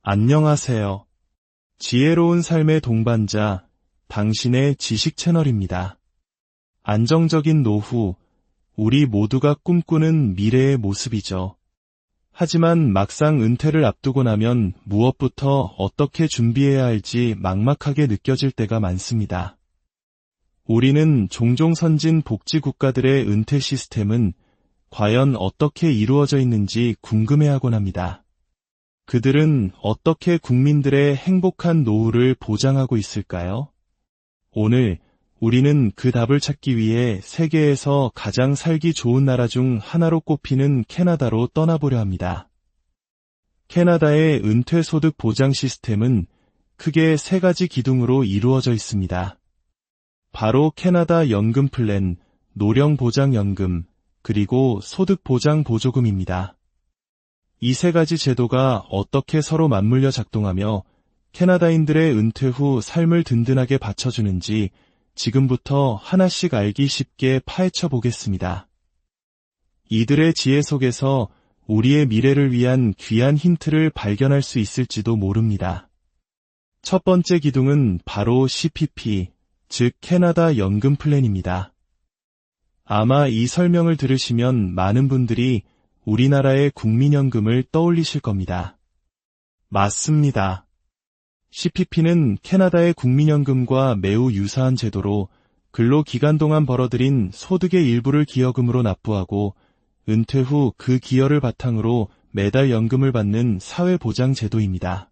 안녕하세요. 지혜로운 삶의 동반자, 당신의 지식 채널입니다. 안정적인 노후, 우리 모두가 꿈꾸는 미래의 모습이죠. 하지만 막상 은퇴를 앞두고 나면 무엇부터 어떻게 준비해야 할지 막막하게 느껴질 때가 많습니다. 우리는 종종 선진 복지 국가들의 은퇴 시스템은 과연 어떻게 이루어져 있는지 궁금해하곤 합니다. 그들은 어떻게 국민들의 행복한 노후를 보장하고 있을까요? 오늘 우리는 그 답을 찾기 위해 세계에서 가장 살기 좋은 나라 중 하나로 꼽히는 캐나다로 떠나보려 합니다. 캐나다의 은퇴소득 보장 시스템은 크게 세 가지 기둥으로 이루어져 있습니다. 바로 캐나다 연금 플랜, 노령보장연금, 그리고 소득보장보조금입니다. 이 세 가지 제도가 어떻게 서로 맞물려 작동하며 캐나다인들의 은퇴 후 삶을 든든하게 받쳐주는지 지금부터 하나씩 알기 쉽게 파헤쳐 보겠습니다. 이들의 지혜 속에서 우리의 미래를 위한 귀한 힌트를 발견할 수 있을지도 모릅니다. 첫 번째 기둥은 바로 CPP, 즉 캐나다 연금 플랜입니다. 아마 이 설명을 들으시면 많은 분들이 우리나라의 국민연금을 떠올리실 겁니다. 맞습니다. CPP는 캐나다의 국민연금과 매우 유사한 제도로 근로기간 동안 벌어들인 소득의 일부를 기여금으로 납부하고 은퇴 후 그 기여를 바탕으로 매달 연금을 받는 사회보장 제도입니다.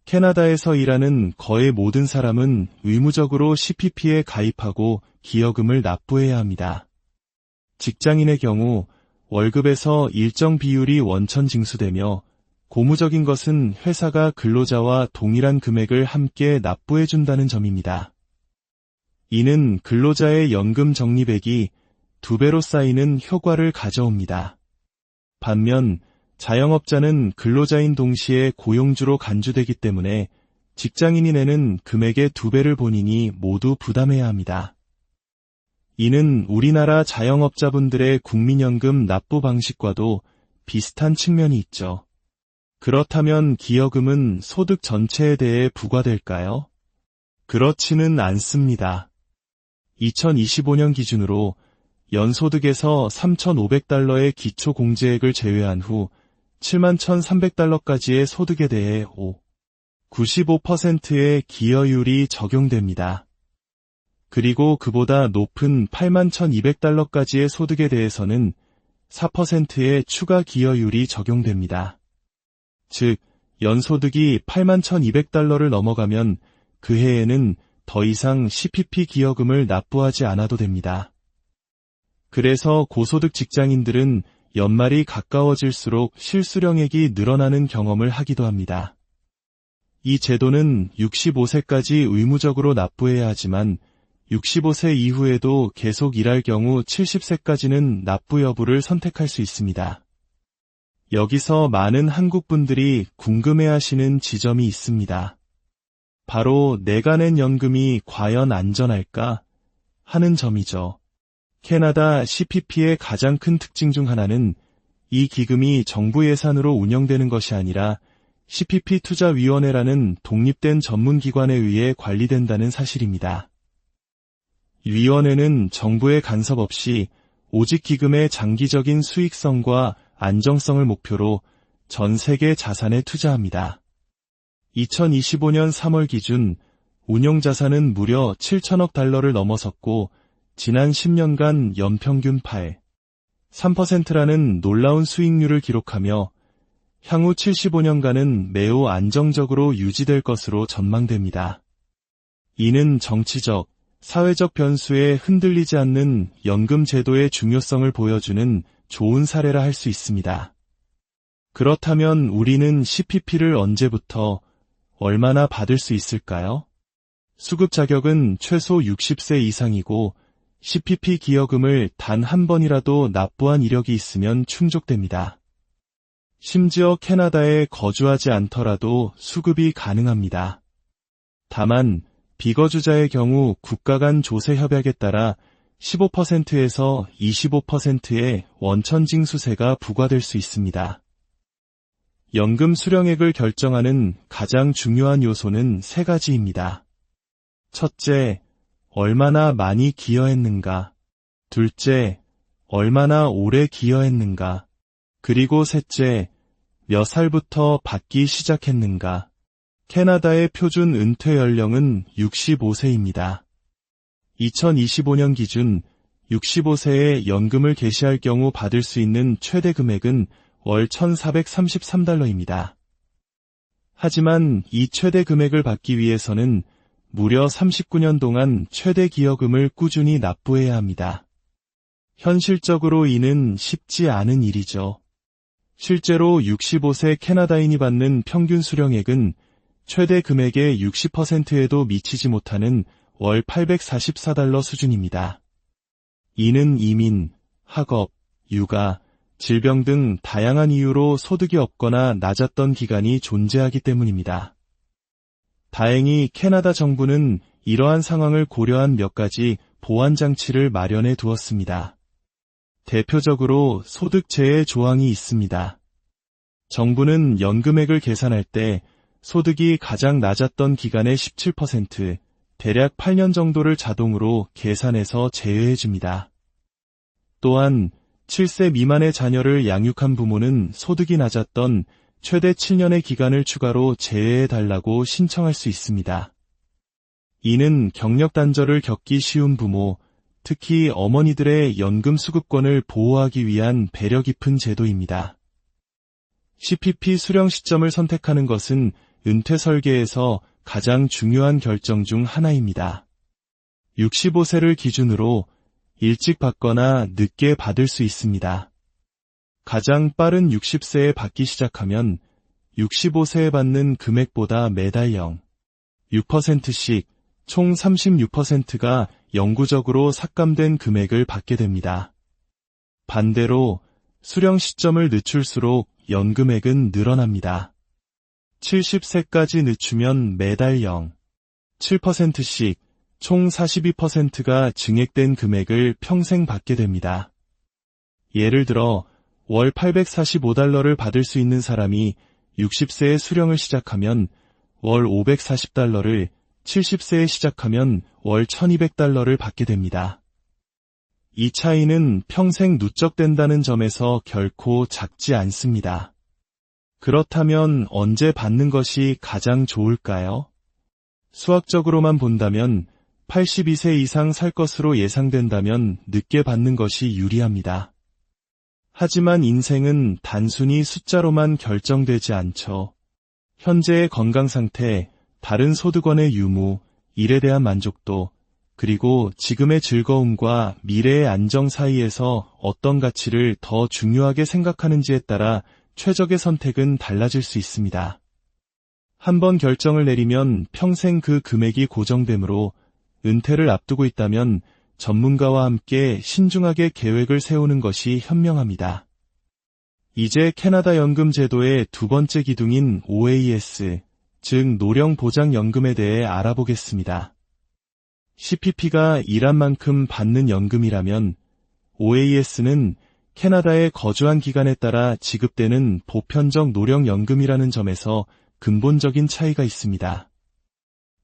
캐나다에서 일하는 거의 모든 사람은 의무적으로 CPP에 가입하고 기여금을 납부해야 합니다. 직장인의 경우 월급에서 일정 비율이 원천 징수되며 고무적인 것은 회사가 근로자와 동일한 금액을 함께 납부해준다는 점입니다. 이는 근로자의 연금 적립액이 2배로 쌓이는 효과를 가져옵니다. 반면 자영업자는 근로자인 동시에 고용주로 간주되기 때문에 직장인이 내는 금액의 2배를 본인이 모두 부담해야 합니다. 이는 우리나라 자영업자분들의 국민연금 납부 방식과도 비슷한 측면이 있죠. 그렇다면 기여금은 소득 전체에 대해 부과될까요? 그렇지는 않습니다. 2025년 기준으로 연소득에서 $3,500의 기초공제액을 제외한 후 71,300달러까지의 소득에 대해 95%의 기여율이 적용됩니다. 그리고 그보다 높은 81,200달러까지의 소득에 대해서는 4%의 추가 기여율이 적용됩니다. 즉, 연소득이 81,200달러를 넘어가면 그 해에는 더 이상 CPP 기여금을 납부하지 않아도 됩니다. 그래서 고소득 직장인들은 연말이 가까워질수록 실수령액이 늘어나는 경험을 하기도 합니다. 이 제도는 65세까지 의무적으로 납부해야 하지만 65세 이후에도 계속 일할 경우 70세까지는 납부 여부를 선택할 수 있습니다. 여기서 많은 한국분들이 궁금해하시는 지점이 있습니다. 바로 내가 낸 연금이 과연 안전할까 하는 점이죠. 캐나다 CPP의 가장 큰 특징 중 하나는 이 기금이 정부 예산으로 운영되는 것이 아니라 CPP 투자위원회라는 독립된 전문기관에 의해 관리된다는 사실입니다. 위원회는 정부의 간섭 없이 오직 기금의 장기적인 수익성과 안정성을 목표로 전 세계 자산에 투자합니다. 2025년 3월 기준 운용 자산은 무려 7천억 달러를 넘어섰고 지난 10년간 연평균 3%라는 놀라운 수익률을 기록하며 향후 75년간은 매우 안정적으로 유지될 것으로 전망됩니다. 이는 정치적, 사회적 변수에 흔들리지 않는 연금 제도의 중요성을 보여주는 좋은 사례라 할 수 있습니다. 그렇다면 우리는 CPP를 언제부터 얼마나 받을 수 있을까요? 수급 자격은 최소 60세 이상이고 CPP 기여금을 단 한 번이라도 납부한 이력이 있으면 충족됩니다. 심지어 캐나다에 거주하지 않더라도 수급이 가능합니다. 다만 비거주자의 경우 국가 간 조세 협약에 따라 15%에서 25%의 원천 징수세가 부과될 수 있습니다. 연금 수령액을 결정하는 가장 중요한 요소는 세 가지입니다. 첫째, 얼마나 많이 기여했는가. 둘째, 얼마나 오래 기여했는가. 그리고 셋째, 몇 살부터 받기 시작했는가. 캐나다의 표준 은퇴 연령은 65세입니다. 2025년 기준 65세에 연금을 개시할 경우 받을 수 있는 최대 금액은 월 1,433달러입니다. 하지만 이 최대 금액을 받기 위해서는 무려 39년 동안 최대 기여금을 꾸준히 납부해야 합니다. 현실적으로 이는 쉽지 않은 일이죠. 실제로 65세 캐나다인이 받는 평균 수령액은 최대 금액의 60%에도 미치지 못하는 월 844달러 수준입니다. 이는 이민, 학업, 육아, 질병 등 다양한 이유로 소득이 없거나 낮았던 기간이 존재하기 때문입니다. 다행히 캐나다 정부는 이러한 상황을 고려한 몇 가지 보완 장치를 마련해 두었습니다. 대표적으로 소득제외 조항이 있습니다. 정부는 연금액을 계산할 때 소득이 가장 낮았던 기간의 17%, 대략 8년 정도를 자동으로 계산해서 제외해줍니다. 또한 7세 미만의 자녀를 양육한 부모는 소득이 낮았던 최대 7년의 기간을 추가로 제외해달라고 신청할 수 있습니다. 이는 경력 단절을 겪기 쉬운 부모, 특히 어머니들의 연금 수급권을 보호하기 위한 배려 깊은 제도입니다. CPP 수령 시점을 선택하는 것은 은퇴 설계에서 가장 중요한 결정 중 하나입니다. 65세를 기준으로 일찍 받거나 늦게 받을 수 있습니다. 가장 빠른 60세에 받기 시작하면 65세에 받는 금액보다 매달 0.6%씩 총 36%가 영구적으로 삭감된 금액을 받게 됩니다. 반대로 수령 시점을 늦출수록 연금액은 늘어납니다. 70세까지 늦추면 매달 0.7%씩 총 42%가 증액된 금액을 평생 받게 됩니다. 예를 들어 월 845달러를 받을 수 있는 사람이 60세에 수령을 시작하면 월 540달러를, 70세에 시작하면 월 1200달러를 받게 됩니다. 이 차이는 평생 누적된다는 점에서 결코 작지 않습니다. 그렇다면 언제 받는 것이 가장 좋을까요? 수학적으로만 본다면 82세 이상 살 것으로 예상된다면 늦게 받는 것이 유리합니다. 하지만 인생은 단순히 숫자로만 결정되지 않죠. 현재의 건강 상태, 다른 소득원의 유무, 일에 대한 만족도, 그리고 지금의 즐거움과 미래의 안정 사이에서 어떤 가치를 더 중요하게 생각하는지에 따라 최적의 선택은 달라질 수 있습니다. 한번 결정을 내리면 평생 그 금액이 고정되므로 은퇴를 앞두고 있다면 전문가와 함께 신중하게 계획을 세우는 것이 현명합니다. 이제 캐나다 연금 제도의 두 번째 기둥인 OAS, 즉 노령보장연금에 대해 알아보겠습니다. CPP가 일한 만큼 받는 연금이라면 OAS는 캐나다에 거주한 기간에 따라 지급되는 보편적 노령연금이라는 점에서 근본적인 차이가 있습니다.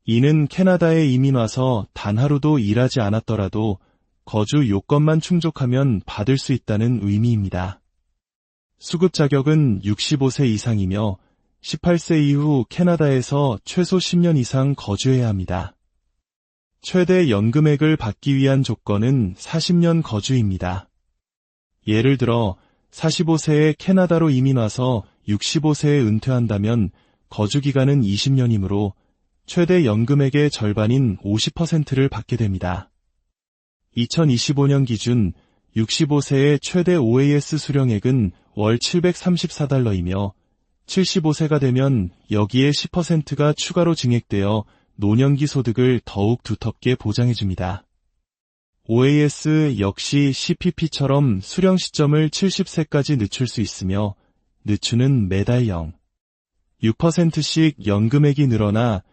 이는 캐나다에 이민 와서 단 하루도 일하지 않았더라도 거주 요건만 충족하면 받을 수 있다는 의미입니다. 수급 자격은 65세 이상이며 18세 이후 캐나다에서 최소 10년 이상 거주해야 합니다. 최대 연금액을 받기 위한 조건은 40년 거주입니다. 예를 들어 45세에 캐나다로 이민 와서 65세에 은퇴한다면 거주 기간은 20년이므로 최대 연금액의 절반인 50%를 받게 됩니다. 2025년 기준 65세의 최대 OAS 수령액은 월 734달러이며 75세가 되면 여기에 10%가 추가로 증액되어 노년기 소득을 더욱 두텁게 보장해줍니다. OAS 역시 CPP처럼 수령 시점을 70세까지 늦출 수 있으며 늦추는 매달 0.6%씩 연금액이 늘어나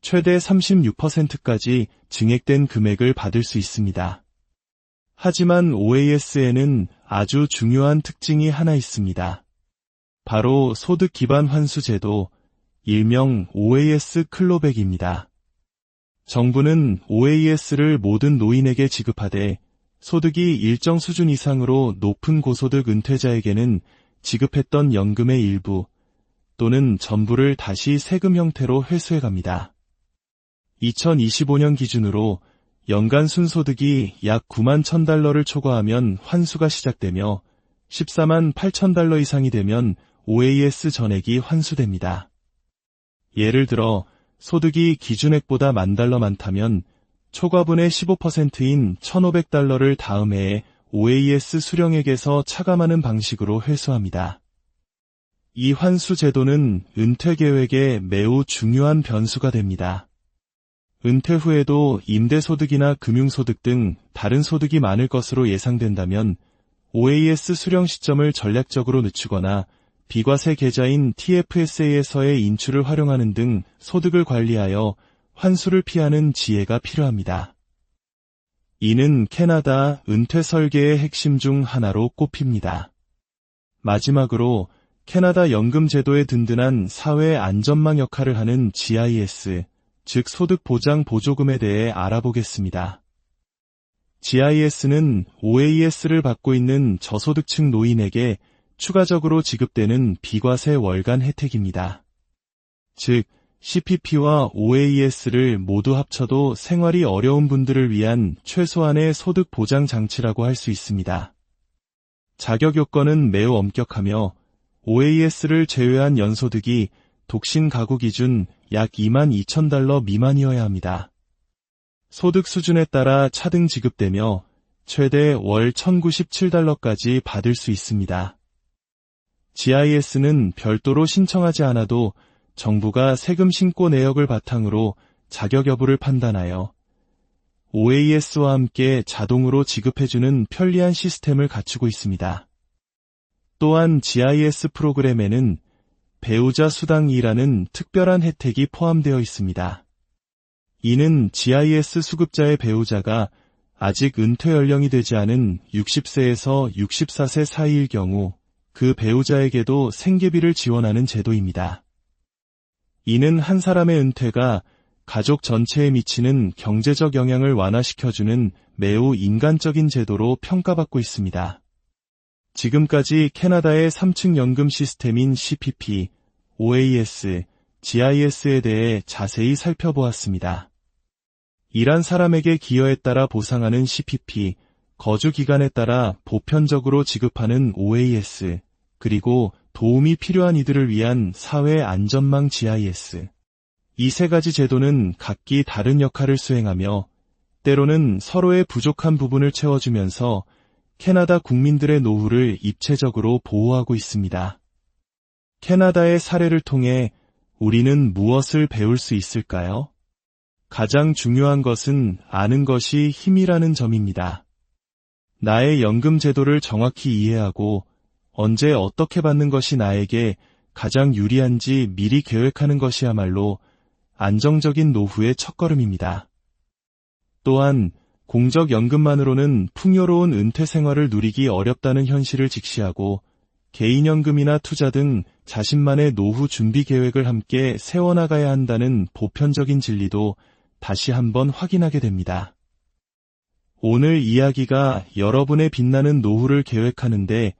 최대 36%까지 증액된 금액을 받을 수 있습니다. 하지만 OAS에는 아주 중요한 특징이 하나 있습니다. 바로 소득 기반 환수 제도, 일명 OAS 클로백입니다. 정부는 OAS를 모든 노인에게 지급하되 소득이 일정 수준 이상으로 높은 고소득 은퇴자에게는 지급했던 연금의 일부 또는 전부를 다시 세금 형태로 회수해갑니다. 2025년 기준으로 연간 순소득이 약 9만 $1,000를 초과하면 환수가 시작되며 14만 $8,000 이상이 되면 OAS 전액이 환수됩니다. 예를 들어 소득이 기준액보다 $10,000 많다면 초과분의 15%인 $1,500를 다음 해에 OAS 수령액에서 차감하는 방식으로 회수합니다. 이 환수 제도는 은퇴 계획에 매우 중요한 변수가 됩니다. 은퇴 후에도 임대소득이나 금융소득 등 다른 소득이 많을 것으로 예상된다면 OAS 수령 시점을 전략적으로 늦추거나 비과세 계좌인 TFSA에서의 인출을 활용하는 등 소득을 관리하여 환수를 피하는 지혜가 필요합니다. 이는 캐나다 은퇴 설계의 핵심 중 하나로 꼽힙니다. 마지막으로 캐나다 연금 제도의 든든한 사회 안전망 역할을 하는 GIS, 즉 소득 보장 보조금에 대해 알아보겠습니다. GIS는 OAS를 받고 있는 저소득층 노인에게 추가적으로 지급되는 비과세 월간 혜택입니다. 즉, CPP와 OAS를 모두 합쳐도 생활이 어려운 분들을 위한 최소한의 소득 보장 장치라고 할 수 있습니다. 자격 요건은 매우 엄격하며 OAS를 제외한 연소득이 독신 가구 기준 약 $22,000 미만이어야 합니다. 소득 수준에 따라 차등 지급되며 최대 월 $1,097까지 받을 수 있습니다. GIS는 별도로 신청하지 않아도 정부가 세금 신고 내역을 바탕으로 자격 여부를 판단하여 OAS와 함께 자동으로 지급해주는 편리한 시스템을 갖추고 있습니다. 또한 GIS 프로그램에는 배우자 수당이라는 특별한 혜택이 포함되어 있습니다. 이는 GIS 수급자의 배우자가 아직 은퇴 연령이 되지 않은 60세에서 64세 사이일 경우 그 배우자에게도 생계비를 지원하는 제도입니다. 이는 한 사람의 은퇴가 가족 전체에 미치는 경제적 영향을 완화시켜주는 매우 인간적인 제도로 평가받고 있습니다. 지금까지 캐나다의 3층 연금 시스템인 CPP, OAS, GIS에 대해 자세히 살펴보았습니다. 일한 사람에게 기여에 따라 보상하는 CPP, 거주 기간에 따라 보편적으로 지급하는 OAS, 그리고 도움이 필요한 이들을 위한 사회 안전망 GIS. 이 세 가지 제도는 각기 다른 역할을 수행하며 때로는 서로의 부족한 부분을 채워주면서 캐나다 국민들의 노후를 입체적으로 보호하고 있습니다. 캐나다의 사례를 통해 우리는 무엇을 배울 수 있을까요? 가장 중요한 것은 아는 것이 힘이라는 점입니다. 나의 연금 제도를 정확히 이해하고 언제 어떻게 받는 것이 나에게 가장 유리한지 미리 계획하는 것이야말로 안정적인 노후의 첫걸음입니다. 또한 공적연금만으로는 풍요로운 은퇴 생활을 누리기 어렵다는 현실을 직시하고 개인연금이나 투자 등 자신만의 노후 준비 계획을 함께 세워나가야 한다는 보편적인 진리도 다시 한번 확인하게 됩니다. 오늘 이야기가 여러분의 빛나는 노후를 계획하는데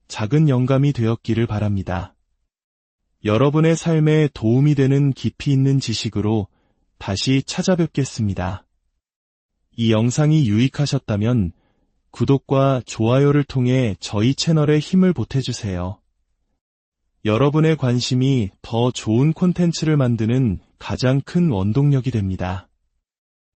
작은 영감이 되었기를 바랍니다. 여러분의 삶에 도움이 되는 깊이 있는 지식으로 다시 찾아뵙겠습니다. 이 영상이 유익하셨다면 구독과 좋아요를 통해 저희 채널에 힘을 보태주세요. 여러분의 관심이 더 좋은 콘텐츠를 만드는 가장 큰 원동력이 됩니다.